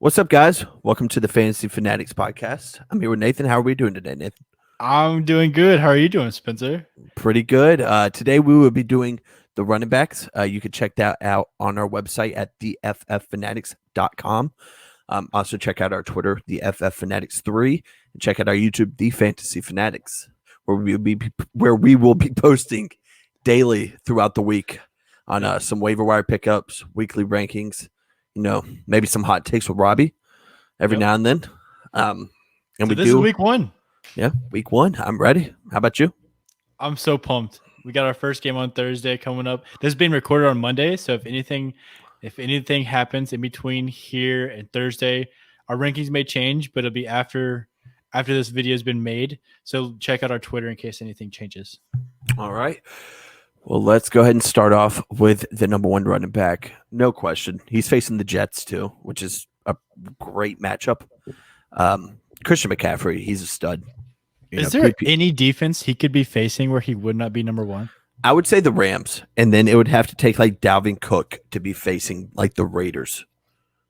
What's up, guys? Welcome to the Fantasy Fanatics podcast. I'm here with Nathan. How are we doing today, Nathan? I'm doing good. How are you doing, Spencer? Pretty good. Today we will be doing the running backs. You can check that out on our website at thefffanatics.com. Also check out our Twitter, the FF Fanatics 3, and check out our YouTube, The Fantasy Fanatics, where we will be posting daily throughout the week on some waiver wire pickups, weekly rankings, maybe some hot takes with Robbie every now and then. This is week one. Yeah, week one. I'm ready. How about you? I'm so pumped. We got our first game on Thursday coming up. This is being recorded on Monday, so if anything happens in between here and Thursday, our rankings may change, but it'll be after this video has been made. So check out our Twitter in case anything changes. All right. Well, let's go ahead and start off with the number one running back. No question. He's facing the Jets too, which is a great matchup. Christian McCaffrey, he's a stud. Is there any defense he could be facing where he would not be number one? I would say the Rams, and then it would have to take like Dalvin Cook to be facing like the Raiders.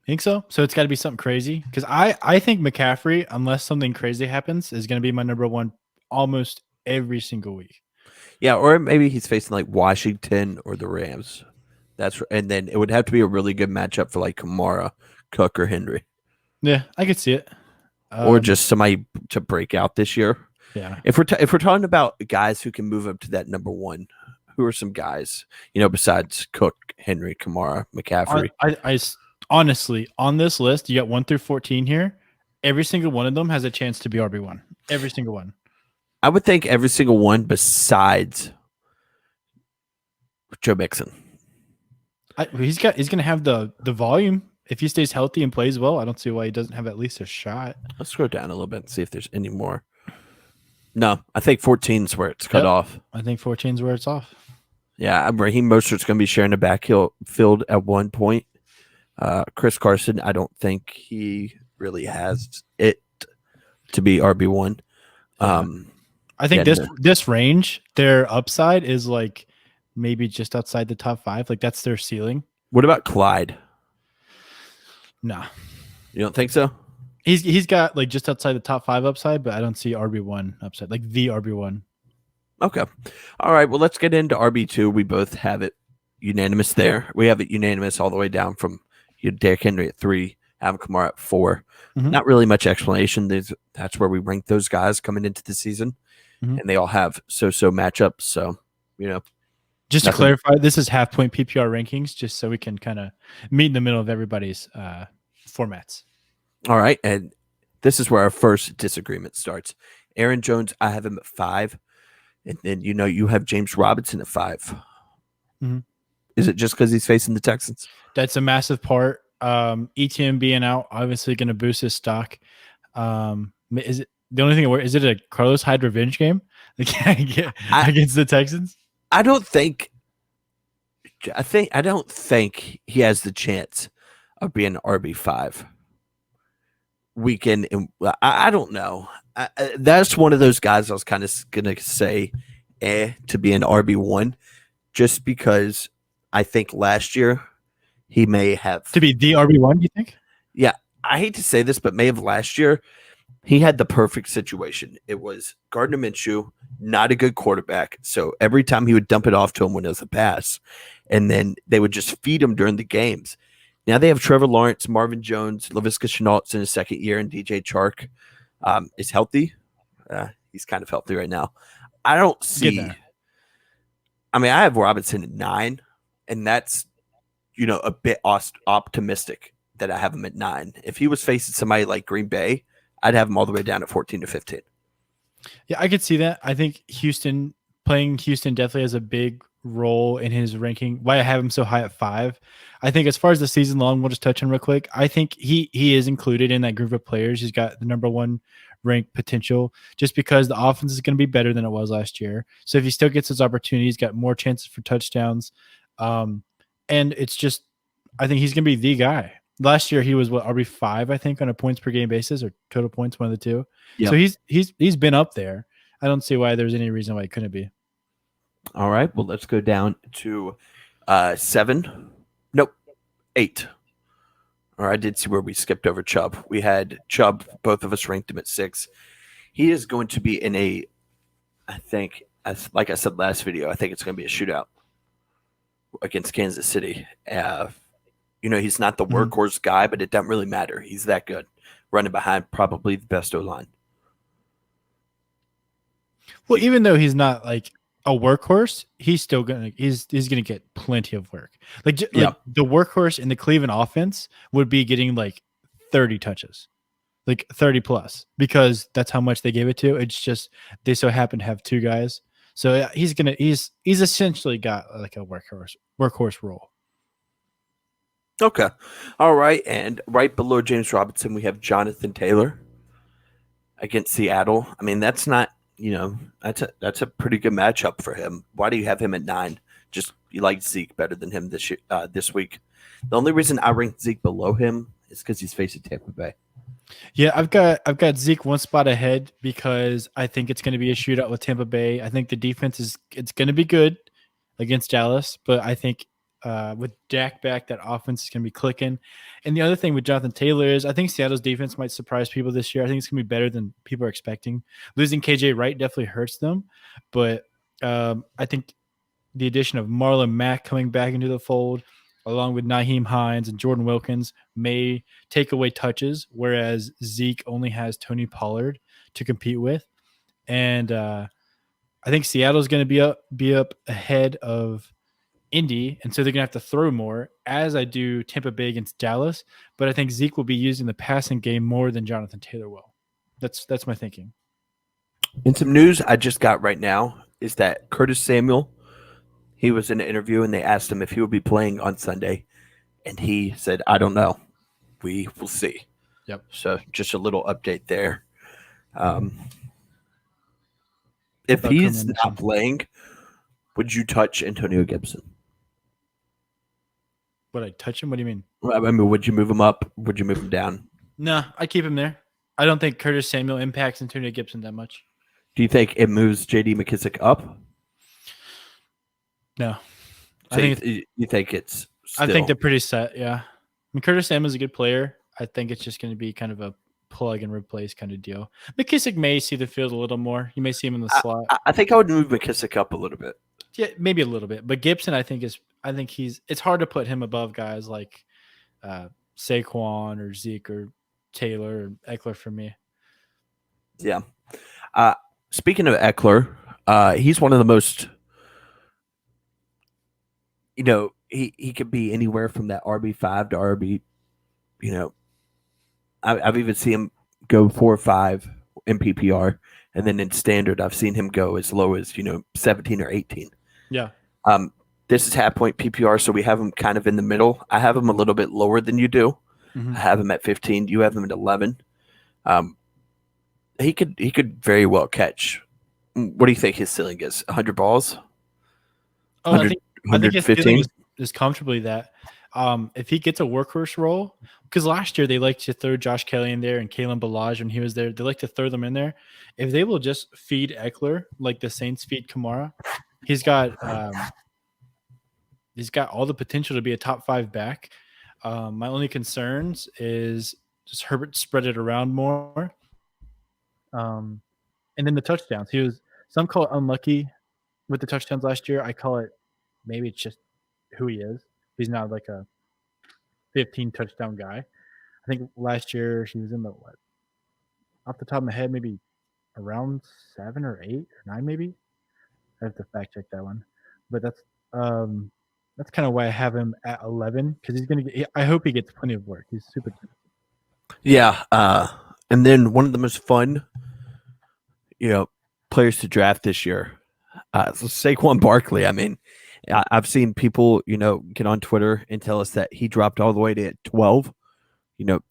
Think so? So it's got to be something crazy? Because I think McCaffrey, unless something crazy happens, is going to be my number one almost every single week. Yeah, or maybe he's facing like Washington or the Rams. And then it would have to be a really good matchup for like Kamara, Cook, or Henry. Yeah, I could see it. Or just somebody to break out this year. Yeah. If we're talking about guys who can move up to that number one, who are some guys, besides Cook, Henry, Kamara, McCaffrey? I honestly, on this list, you got 1 through 14 here. Every single one of them has a chance to be RB1. Every single one. I would think every single one besides Joe Mixon. He's going to have the volume. If he stays healthy and plays well, I don't see why he doesn't have at least a shot. Let's scroll down a little bit and see if there's any more. No, I think 14 is where it's cut off. I think 14 is where it's off. Yeah, Raheem Moster's going to be sharing the backfield at one point. Chris Carson, I don't think he really has it to be RB1. I think this range, their upside is like maybe just outside the top 5. Like that's their ceiling. What about Clyde? Nah. You don't think so? He's got like just outside the top 5 upside, but I don't see RB1 upside, like the RB1. Okay. All right. Well, let's get into RB2. We both have it unanimous there. We have it unanimous all the way down from Derrick Henry at 3, Alvin Kumar at 4. Mm-hmm. Not really much explanation. That's where we rank those guys coming into the season. Mm-hmm. And they all have so-so matchups. So, Just to clarify, this is half point PPR rankings, just so we can kind of meet in the middle of everybody's formats. All right. And this is where our first disagreement starts. Aaron Jones, I have him at 5. And then, you have James Robinson at 5. Mm-hmm. Is it just because he's facing the Texans? That's a massive part. ETN being out, obviously going to boost his stock. Is it the only thing? Is it a Carlos Hyde revenge game against the Texans? I don't think he has the chance of being RB5 weekend. I don't know. That's one of those guys I was kind of going to say to be an RB1 just because I think last year he may have. To be the RB1, you think? Yeah. I hate to say this, but May of last year, he had the perfect situation. It was Gardner Minshew, not a good quarterback. So every time he would dump it off to him when it was a pass, and then they would just feed him during the games. Now they have Trevor Lawrence, Marvin Jones, Laviska Shenault's in his second year, and DJ Chark is healthy. He's kind of healthy right now. I don't see. I mean, I have Robinson at 9, and that's a bit optimistic that I have him at 9. If he was facing somebody like Green Bay, I'd have him all the way down at 14 to 15. Yeah, I could see that. I think playing Houston definitely has a big role in his ranking. Why I have him so high at 5. I think as far as the season long, we'll just touch on real quick. I think he is included in that group of players. He's got the number 1 rank potential just because the offense is going to be better than it was last year. So if he still gets his opportunities, got more chances for touchdowns. And it's just, I think he's going to be the guy. Last year he was RB5, I think, on a points per game basis or total points, one of the two. Yep. So he's been up there. I don't see why there's any reason why he couldn't be. All right. Well, let's go down to 7. Nope. 8. or I did see where we skipped over Chubb. We had Chubb, both of us ranked him at 6. He is going to be in a, I think, like I said last video, I think it's going to be a shootout against Kansas City. He's not the workhorse guy, but it doesn't really matter. He's that good. Running behind probably the best O-line. Well, even though he's not like a workhorse, he's still gonna get plenty of work. Like the workhorse in the Cleveland offense would be getting like 30 touches, like 30 plus, because that's how much they gave it to. It's just they so happen to have 2 guys, so yeah, he's essentially got like a workhorse role. Okay, all right, and right below James Robinson, we have Jonathan Taylor against Seattle. I mean, that's not. That's a pretty good matchup for him. Why do you have him at 9? Just you like Zeke better than him this week. The only reason I ranked Zeke below him is because he's facing Tampa Bay. Yeah, I've got Zeke one spot ahead because I think it's going to be a shootout with Tampa Bay. I think the defense it's going to be good against Dallas, but I think with Dak back, that offense is going to be clicking. And the other thing with Jonathan Taylor is I think Seattle's defense might surprise people this year. I think it's going to be better than people are expecting. Losing KJ Wright definitely hurts them, but I think the addition of Marlon Mack coming back into the fold, along with Nyheim Hines and Jordan Wilkins, may take away touches, whereas Zeke only has Tony Pollard to compete with. And I think Seattle's going to be up ahead of Indy, and so they're gonna have to throw more, as I do Tampa Bay against Dallas. But I think Zeke will be used in the passing game more than Jonathan Taylor will. That's my thinking. And some news I just got right now is that Curtis Samuel, he was in an interview and they asked him if he would be playing on Sunday, and he said, "I don't know. We will see." Yep. So just a little update there. If he's not playing, would you touch Antonio Gibson? Would I touch him? What do you mean? I mean, would you move him up? Would you move him down? No, I keep him there. I don't think Curtis Samuel impacts Antonio Gibson that much. Do you think it moves J.D. McKissick up? No. So you think it's still... I think they're pretty set, yeah. I mean, Curtis Samuel's a good player. I think it's just going to be kind of a plug and replace kind of deal. McKissick may see the field a little more. You may see him in the slot. I think I would move McKissick up a little bit. Yeah, maybe a little bit. But Gibson, it's hard to put him above guys like Saquon or Zeke or Taylor or Eckler for me. Yeah. Speaking of Eckler, he's one of the most, he could be anywhere from that RB5 to RB, I've even seen him go 4 or 5 in PPR, and then in standard, I've seen him go as low as 17 or 18. Yeah. This is half point PPR, so we have him kind of in the middle. I have him a little bit lower than you do. Mm-hmm. I have him at 15. You have him at 11. He could very well catch. What do you think his ceiling is? 100 balls? Oh, I think his ceiling is comfortably that. If he gets a workhorse role, because last year they liked to throw Josh Kelly in there and Kalen Ballage when he was there. They like to throw them in there. If they will just feed Eckler like the Saints feed Kamara, he's got all the potential to be a top 5 back. My only concerns is just Herbert spread it around more. And then the touchdowns. Some call it unlucky with the touchdowns last year. I call it maybe it's just who he is. He's not like a 15 touchdown guy. I think last year he was in the off the top of my head, maybe around 7 or 8 or 9, maybe. I have to fact check that one, but that's kind of why I have him at 11 because I hope he gets plenty of work. He's super good. Yeah, and then one of the most fun, players to draft this year, so Saquon Barkley. I mean, I've seen people, get on Twitter and tell us that he dropped all the way to 12,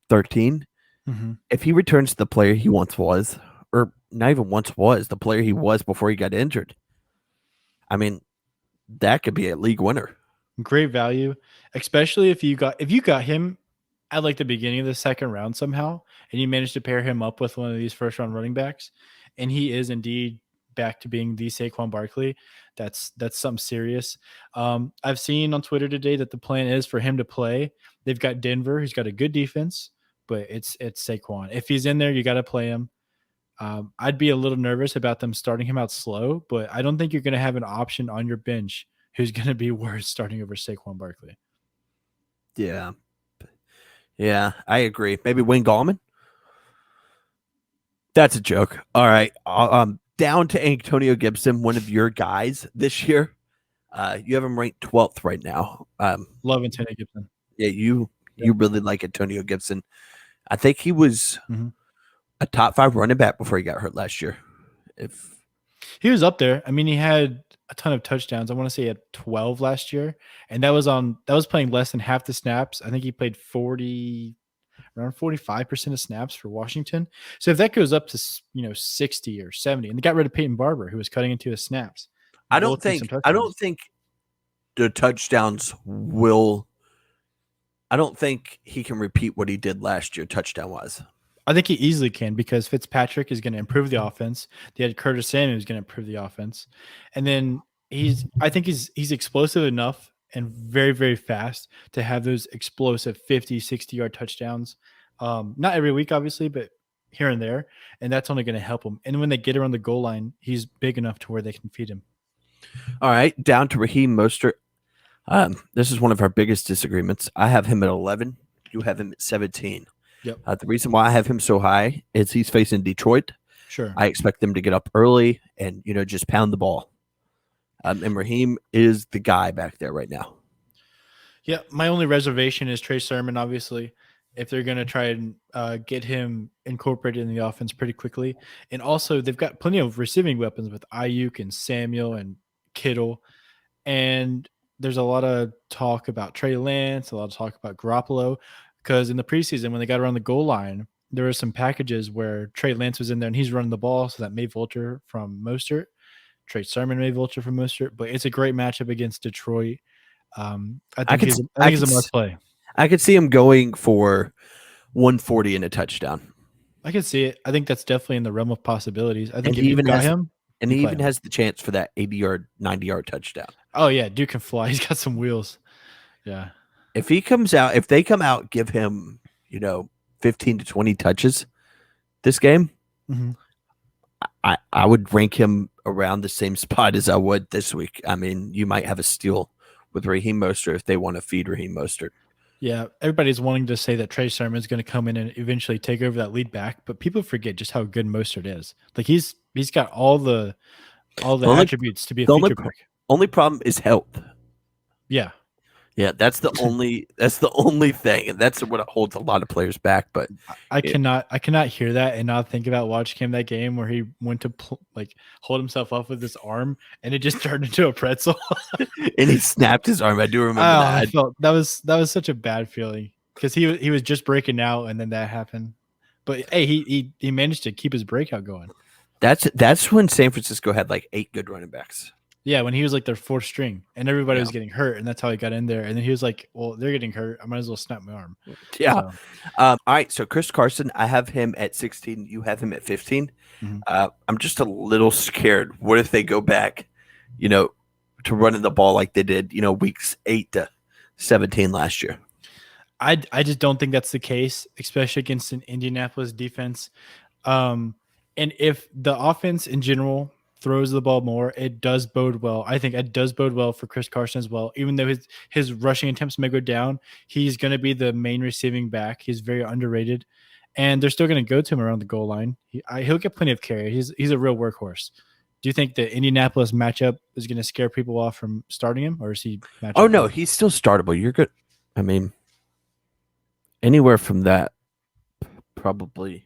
13. Mm-hmm. If he returns to the player he once was, or not even once was, the player he was before he got injured, I mean, that could be a league winner. Great value, especially if you got him at like the beginning of the second round somehow, and you managed to pair him up with one of these first round running backs, and he is indeed back to being the Saquon Barkley, that's something serious. I've seen on Twitter today that the plan is for him to play. They've got Denver, who's got a good defense, but it's Saquon. If he's in there, you got to play him. I'd be a little nervous about them starting him out slow, but I don't think you're going to have an option on your bench who's going to be worth starting over Saquon Barkley. Yeah. Yeah, I agree. Maybe Wayne Gallman? That's a joke. All right. Down to Antonio Gibson, one of your guys this year. You have him ranked 12th right now. Love Antonio Gibson. Yeah, you really like Antonio Gibson. I think he was a top 5 running back before he got hurt last year. If he was up there, I mean, he had a ton of touchdowns. I want to say he had 12 last year, and that was playing less than half the snaps. I think he played around 45% of snaps for Washington. So if that goes up to 60 or 70, and they got rid of Peyton Barber, who was cutting into his snaps. I don't think the touchdowns will. I don't think he can repeat what he did last year touchdown wise. I think he easily can, because Fitzpatrick is going to improve the offense. They had Curtis Samuel who's going to improve the offense. And then I think he's explosive enough and very, very fast to have those explosive 50, 60-yard touchdowns. Not every week, obviously, but here and there. And that's only going to help him. And when they get around the goal line, he's big enough to where they can feed him. All right, down to Raheem Moster. This is one of our biggest disagreements. I have him at 11. You have him at 17. Yep. The reason why I have him so high is he's facing Detroit. Sure. I expect them to get up early and, just pound the ball. And Raheem is the guy back there right now. Yeah, my only reservation is Trey Sermon, obviously, if they're going to try and get him incorporated in the offense pretty quickly. And also, they've got plenty of receiving weapons with Ayuk and Samuel and Kittle. And there's a lot of talk about Trey Lance, a lot of talk about Garoppolo, because in the preseason, when they got around the goal line, there were some packages where Trey Lance was in there and he's running the ball, so that may vulture from Mostert. Trey Sermon may vulture from Mostert, but it's a great matchup against Detroit. I think he's a must play. I could see him going for 140 and a touchdown. I can see it. I think that's definitely in the realm of possibilities. I think he even has the chance for that 80-yard, 90-yard touchdown. Oh yeah, Duke can fly. He's got some wheels. Yeah. If they come out, give him, 15 to 20 touches this game, I would rank him around the same spot as I would this week. I mean, you might have a steal with Raheem Moster if they want to feed Raheem Moster. Yeah, everybody's wanting to say that Trey Sermon is going to come in and eventually take over that lead back, but people forget just how good Mostert is. Like he's got all the attributes to be a feature back. Only problem is health. Yeah. Yeah, that's the only thing, and that's what holds a lot of players back. But I cannot hear that and not think about watching him that game where he went to hold himself up with his arm and it just turned into a pretzel, and he snapped his arm. I do remember that. I felt that was such a bad feeling because he was just breaking out and then that happened. But hey, he managed to keep his breakout going. That's when San Francisco had like 8 good running backs. Yeah, when he was like their 4th string and everybody was getting hurt, and that's how he got in there. And then he was like, well, they're getting hurt. I might as well snap my arm. Yeah. So. All right. So Chris Carson, I have him at 16. You have him at 15. I'm just a little scared. What if they go back, to running the ball like they did, weeks 8 to 17 last year? I just don't think that's the case, especially against an Indianapolis defense. And if the offense in general throws the ball more, it does bode well. I think it does bode well for Chris Carson as well. Even though his rushing attempts may go down, he's going to be the main receiving back. He's very underrated, and they're still going to go to him around the goal line. He'll get plenty of carry. He's a real workhorse. Do you think the Indianapolis matchup is going to scare people off from starting him, or is he? Oh no, he's still startable. You're good. I mean, anywhere from that, probably.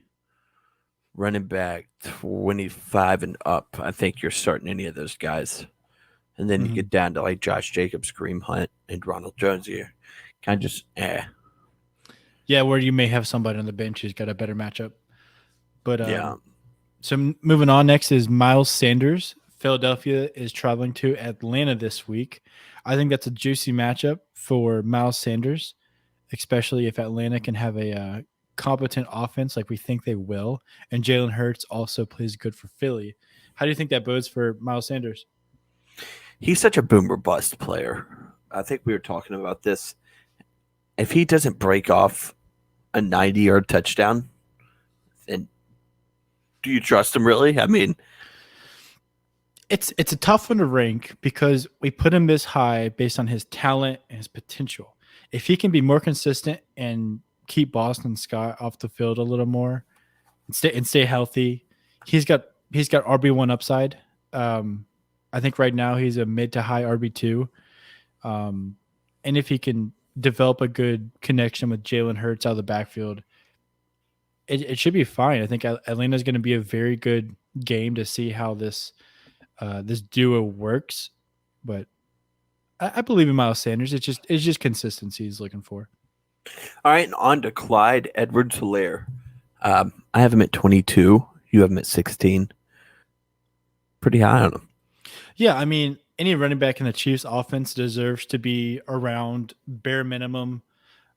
Running back 25 and up, I think you're starting any of those guys. And then you get down to like Josh Jacobs, Kareem Hunt, and Ronald Jones here. Kind of just, Yeah, where you may have somebody on the bench who's got a better matchup. But yeah. So moving on, next is Miles Sanders. Philadelphia is traveling to Atlanta this week. I think that's a juicy matchup for Miles Sanders, especially if Atlanta can have a competent offense like we think they will, and Jalen Hurts also plays good for Philly. How do you think that bodes for Miles Sanders? He's such a boomer bust player. I think we were talking about this. If he doesn't break off a 90-yard touchdown, then do you trust him really? I mean, It's a tough one to rank because we put him this high based on his talent and his potential. If he can be more consistent and keep Boston Scott off the field a little more and stay healthy, he's got RB1 upside. I think right now he's a mid to high RB2. And if he can develop a good connection with Jalen Hurts out of the backfield, it should be fine. I think Atlanta's going to be a very good game to see how this duo works. But I believe in Miles Sanders. It's just consistency he's looking for. All right, and on to Clyde Edwards-Helaire. I have him at 22. You have him at 16. Pretty high on him. Yeah, I mean, any running back in the Chiefs offense deserves to be around bare minimum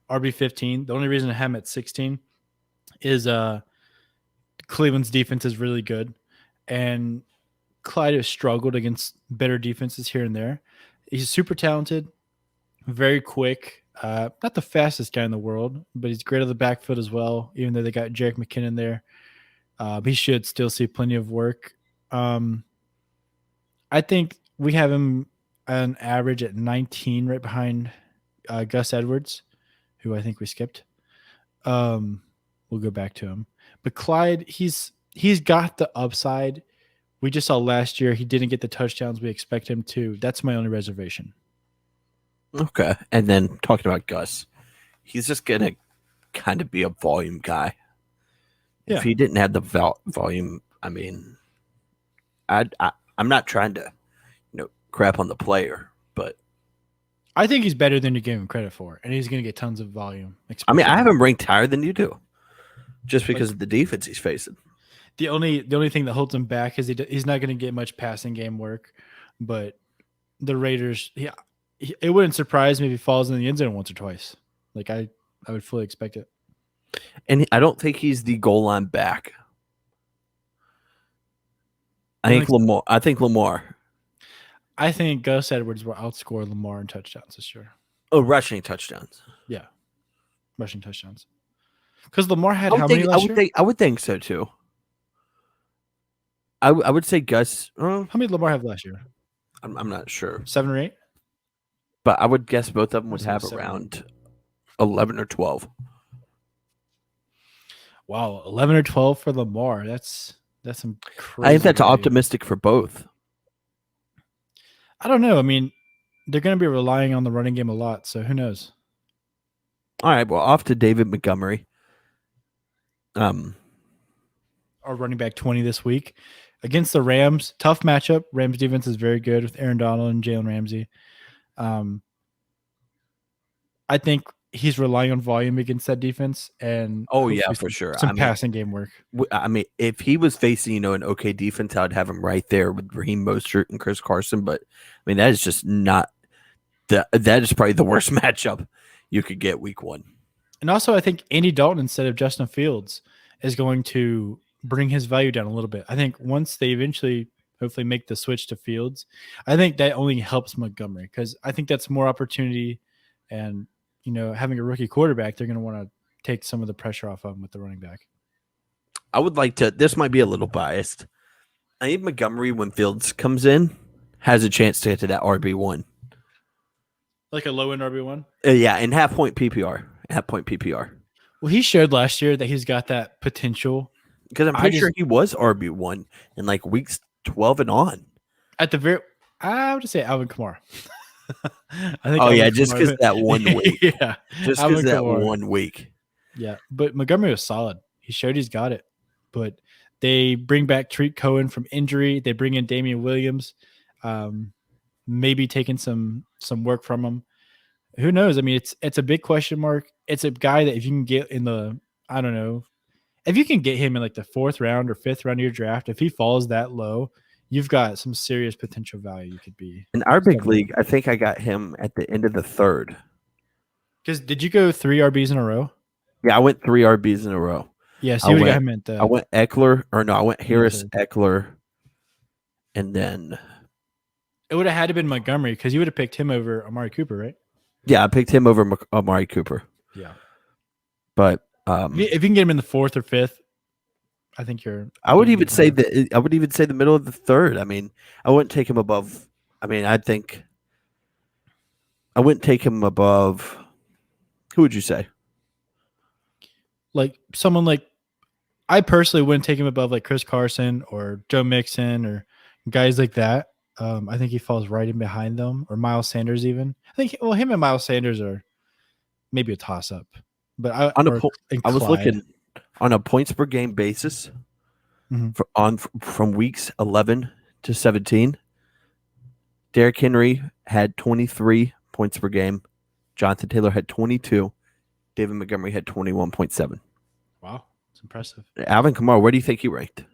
RB15. The only reason I have him at 16 is Cleveland's defense is really good. And Clyde has struggled against better defenses here and there. He's super talented, very quick. Not the fastest guy in the world, but he's great on the backfield as well, even though they got Jerick McKinnon there. He should still see plenty of work. I think we have him an average at 19, right behind Gus Edwards, who I think we skipped. We'll go back to him. But Clyde, he's got the upside. We just saw last year he didn't get the touchdowns we expect him to. That's my only reservation. Okay. And then talking about Gus, he's just going to kind of be a volume guy. Yeah. If he didn't have the volume, I mean, I'm not trying to, crap on the player, but I think he's better than you gave him credit for, and he's going to get tons of volume. I mean, I have him ranked higher than you do, just because of the defense he's facing. The only thing that holds him back is he's not going to get much passing game work, but the Raiders, it wouldn't surprise me if he falls in the end zone once or twice. Like I would fully expect it. And I don't think he's the goal line back. I think Lamar. I think Gus Edwards will outscore Lamar in touchdowns this year. Oh, rushing touchdowns. Yeah, rushing touchdowns. Because Lamar had how many last year? I would think so too. I would say Gus. How many did Lamar have last year? I'm not sure. 7 or 8? But I would guess both of them would have around 11 or 12. Wow, 11 or 12 for Lamar. That's some crazy. I think that's optimistic for both. I don't know. I mean, they're going to be relying on the running game a lot, so who knows? All right, well, off to David Montgomery. Our running back 20 this week against the Rams. Tough matchup. Rams defense is very good with Aaron Donald and Jalen Ramsey. I think he's relying on volume against that defense, and for sure. Some passing game work. I mean, if he was facing an okay defense, I'd have him right there with Raheem Moster and Chris Carson. But I mean, that is just not that is probably the worst matchup you could get week 1. And also, I think Andy Dalton instead of Justin Fields is going to bring his value down a little bit. I think once they eventually hopefully make the switch to Fields, I think that only helps Montgomery because I think that's more opportunity and. Having a rookie quarterback, they're going to want to take some of the pressure off of him with the running back. I would like to. This might be a little biased. I think Montgomery, when Fields comes in, has a chance to get to that RB1. Like a low end RB1? Yeah, in half point PPR. Well, he showed last year that he's got that potential. Because I'm pretty sure he was RB1 in like weeks 12 and on. I would say Alvin Kumar. Just because that 1 week. Yeah. Just because that 1 week. Yeah. But Montgomery was solid. He showed he's got it. But they bring back Tariq Cohen from injury. They bring in Damien Williams. Maybe taking some work from him. Who knows? I mean, it's a big question mark. It's a guy that if you can get in the, I don't know, if you can get him in like the 4th round or 5th round of your draft, if he falls that low, you've got some serious potential value. You could be in our big league. I think I got him at the end of the 3rd. Because did you go 3 RBs in a row? Yeah, I went 3 RBs in a row. Yeah, so you got him at I went Harris, Eckler, And then It would have had to been Montgomery because you would have picked him over Amari Cooper, right? yeah, I picked him over Amari Cooper. Yeah. But If you can get him in the 4th or 5th, I think you're. I would even say the middle of the 3rd. I mean, I wouldn't take him above. I mean, I think I wouldn't take him above. Who would you say? Like someone like I personally wouldn't take him above like Chris Carson or Joe Mixon or guys like that. I think he falls right in behind them, or Miles Sanders even. I think him and Miles Sanders are maybe a toss up. But I was looking on a points per game basis from weeks 11 to 17. Derrick Henry had 23 points per game. Jonathan Taylor had 22. David Montgomery had 21.7. Wow, it's impressive. Alvin Kumar, where do you think he ranked?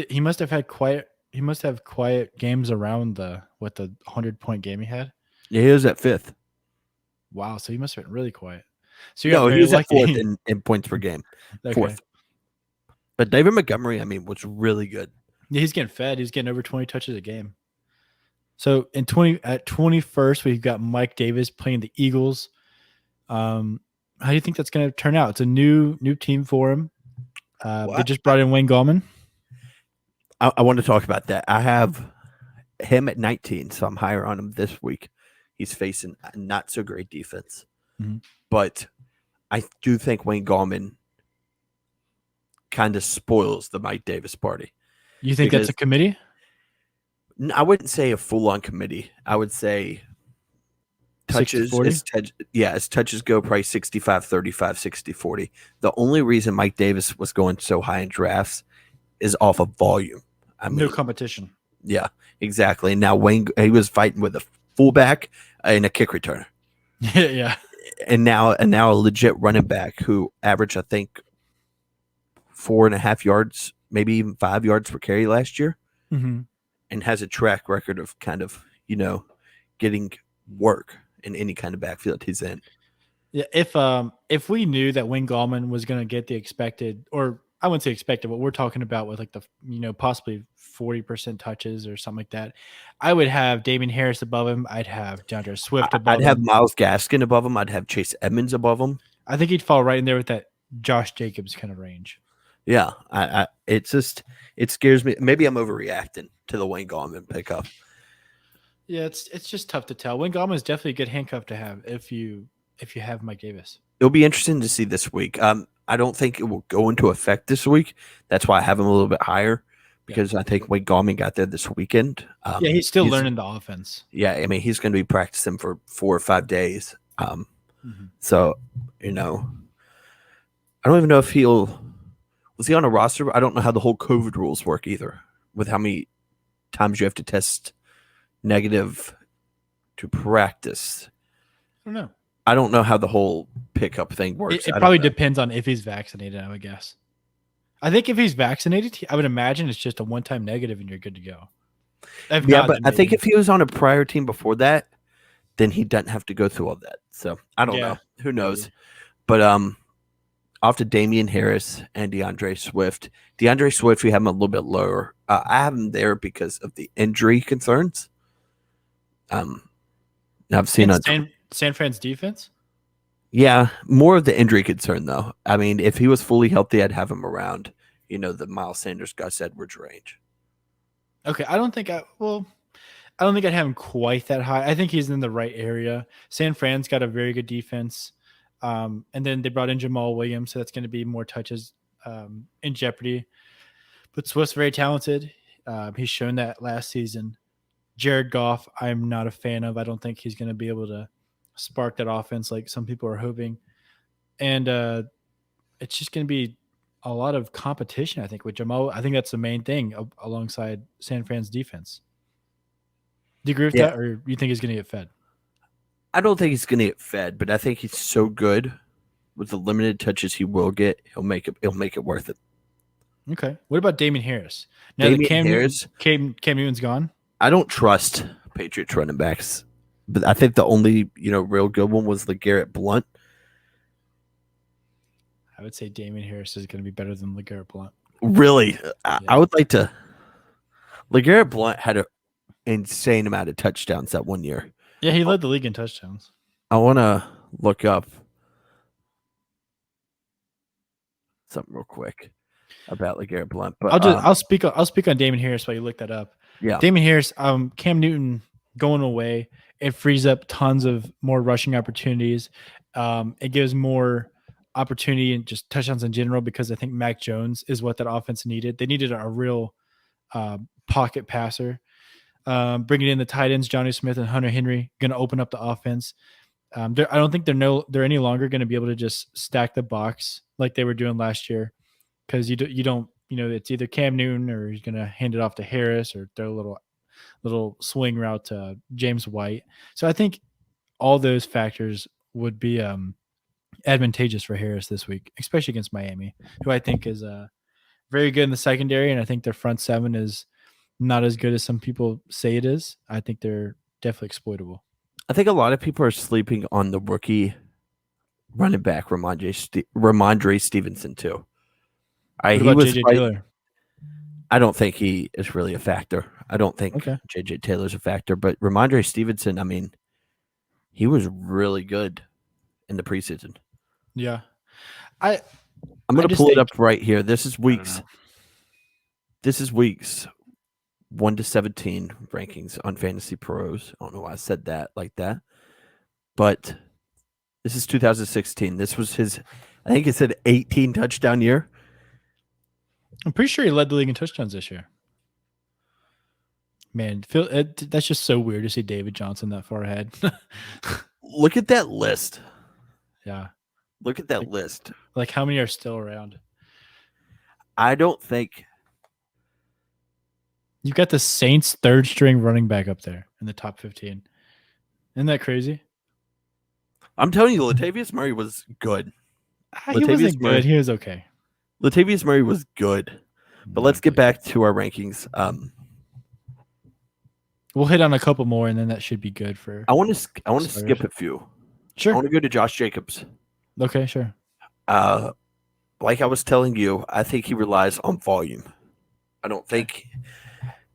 He must have had quiet. He must have quiet games around the 100-point game he had. Yeah, he was at 5th. Wow, so he must have been really quiet. So no, he was at 4th in points per game. Okay. 4th. But David Montgomery, I mean, was really good. Yeah, he's getting fed. He's getting over 20 touches a game. So at 21st, we've got Mike Davis playing the Eagles. How do you think that's going to turn out? It's a new team for him. They just brought in Wayne Gallman. I want to talk about that. I have him at 19, so I'm higher on him this week. He's facing a not so great defense. Mm-hmm. But I do think Wayne Gallman kind of spoils the Mike Davis party. You think that's a committee? I wouldn't say a full-on committee. I would say touches, as touches go, probably 65-35, 60-40. The only reason Mike Davis was going so high in drafts is off of volume. I mean, no competition. Yeah, exactly. Now Wayne, he was fighting with a fullback and a kick returner. Yeah. And now a legit running back who averaged, I think, 4.5 yards, maybe even 5 yards per carry last year, and has a track record of kind of, getting work in any kind of backfield he's in. Yeah, if we knew that Wayne Gallman was going to get the expected, or I wouldn't say expected, but we're talking about with like the possibly 40% touches or something like that, I would have Damon Harris above him. I'd have Deandre Swift above him. I'd have Myles Gaskin above him. I'd have Chase Edmonds above him. I think he'd fall right in there with that Josh Jacobs kind of range. Yeah, it scares me. Maybe I'm overreacting to the Wayne Gallman pickup. Yeah, it's just tough to tell. Wayne Gallman is definitely a good handcuff to have if you have Mike Davis. It'll be interesting to see this week. I don't think it will go into effect this week. That's why I have him a little bit higher, because I think Wayne Gallman got there this weekend. He's still learning the offense. Yeah, I mean, he's going to be practicing for 4 or 5 days. So, I don't even know if was he on a roster? I don't know how the whole COVID rules work either, with how many times you have to test negative to practice. I don't know how the whole pickup thing works. It probably depends on if he's vaccinated, I would guess. I think if he's vaccinated, I would imagine it's just a one-time negative and you're good to go. But I think if he was on a prior team before that, then he doesn't have to go through all that. So I don't know. Who knows? Maybe. But off to Damien Harris and Deandre Swift. Deandre Swift, we have him a little bit lower. I have him there because of the injury concerns. I've seen San Fran's defense? Yeah, more of the injury concern, though. I mean, if he was fully healthy, I'd have him around, the Miles Sanders, Gus Edwards range. Okay, I don't think I'd have him quite that high. I think he's in the right area. San Fran's got a very good defense. And then they brought in Jamal Williams, so that's going to be more touches in jeopardy. But Swift's very talented. He's shown that last season. Jared Goff, I'm not a fan of. I don't think he's going to be able to spark that offense like some people are hoping. And it's just going to be a lot of competition, I think, with Jamal. I think that's the main thing alongside San Fran's defense. Do you agree with that, or you think he's going to get fed? I don't think he's going to get fed, but I think he's so good with the limited touches he will get. He'll make it worth it. Okay. What about Damien Harris? Now that Cam Newton's gone? I don't trust Patriots running backs, but I think the only real good one was LeGarrette Blount. I would say Damien Harris is going to be better than LeGarrette Blount. Really? I would like to LeGarrette Blount had an insane amount of touchdowns that one year. Yeah, he led the league in touchdowns. I want to look up something real quick about LeGarrette Blount, but I'll speak on Damon Harris while you look that up. yeah, Damon Harris, Cam Newton going away, it frees up tons of more rushing opportunities. It gives more opportunity and just touchdowns in general because I think Mac Jones is what that offense needed. They needed a real pocket passer. Bringing in the tight ends, Johnny Smith and Hunter Henry, going to open up the offense. I don't think they're any longer going to be able to just stack the box like they were doing last year because you don't it's either Cam Newton or he's going to hand it off to Harris or throw a little swing route to James White. So I think all those factors would be advantageous for Harris this week, especially against Miami, who I think is very good in the secondary, and I think their front seven is not as good as some people say it is. I think they're definitely exploitable. I think a lot of people are sleeping on the rookie running back Ramondre Stevenson too. What about JJ Taylor? I don't think he is really a factor. I don't think JJ Taylor's a factor, but Ramondre Stevenson, I mean, he was really good in the preseason. Yeah. I'm going to pull it up right here. This is weeks 1 to 17 rankings on Fantasy Pros. I don't know why I said that like that, but this is 2016. This was his, I think it said 18 touchdown year. I'm pretty sure he led the league in touchdowns this year. Man, that's just so weird to see David Johnson that far ahead. Look at that list. Yeah. Look at that list. Like how many are still around? I don't think. You got the Saints third string running back up there in the top 15. Isn't that crazy? I'm telling you, Latavius Murray was good. He wasn't good. He was okay. Latavius Murray was good. But let's get back to our rankings. We'll hit on a couple more, and then that should be good for. I want to skip a few. Sure. I want to go to Josh Jacobs. Okay, sure. Like I was telling you, I think he relies on volume. I don't think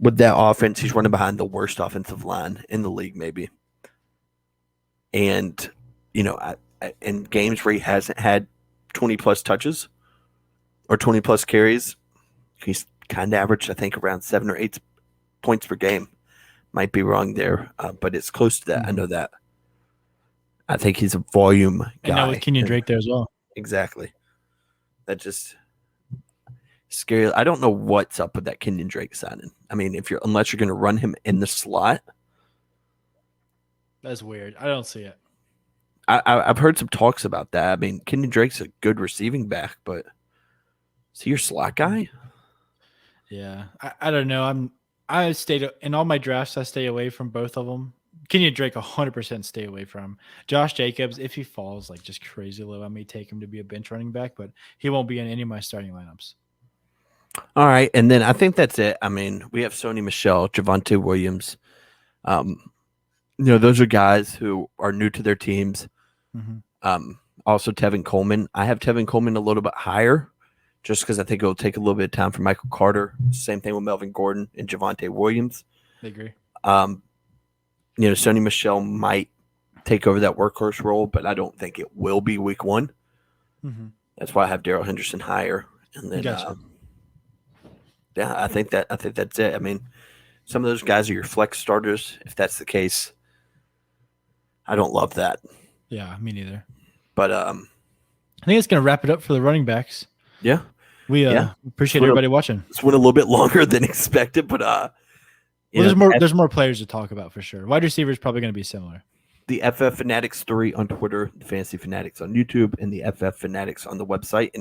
with that offense, he's running behind the worst offensive line in the league, maybe. And, in games where he hasn't had 20-plus touches or 20-plus carries, he's kind of averaged, I think, around 7 or 8 points per game. Might be wrong there, but it's close to that. Mm-hmm. I know that. I think he's a volume guy. And now with Kenyon Drake there as well. Exactly. That just scary. I don't know what's up with that Kenyon Drake signing. I mean, unless you're going to run him in the slot. That's weird. I don't see it. I've heard some talks about that. I mean, Kenyon Drake's a good receiving back, but is he your slot guy? Yeah. I don't know. I stayed in all my drafts. I stay away from both of them. Kenyon Drake 100% stay away from. Josh Jacobs, if he falls like just crazy low, I may take him to be a bench running back, but he won't be in any of my starting lineups. All right, and then I think that's it. I mean, we have Sony Michel, Javonte Williams. Those are guys who are new to their teams. Mm-hmm. Also Tevin Coleman. I have Tevin Coleman a little bit higher just because I think it'll take a little bit of time for Michael Carter. Same thing with Melvin Gordon and Javonte Williams. I agree. Sony Michel might take over that workhorse role, but I don't think it will be week 1. Mm-hmm. That's why I have Darrell Henderson higher. And then, I think that's it. I mean, some of those guys are your flex starters. If that's the case, I don't love that. Yeah, me neither. But I think it's going to wrap it up for the running backs. Yeah. We appreciate everybody watching. This went a little bit longer than expected, but there's more players to talk about for sure. Wide receiver is probably going to be similar. The FF Fanatics 3 on Twitter, the Fantasy Fanatics on YouTube, and the FF Fanatics on the website.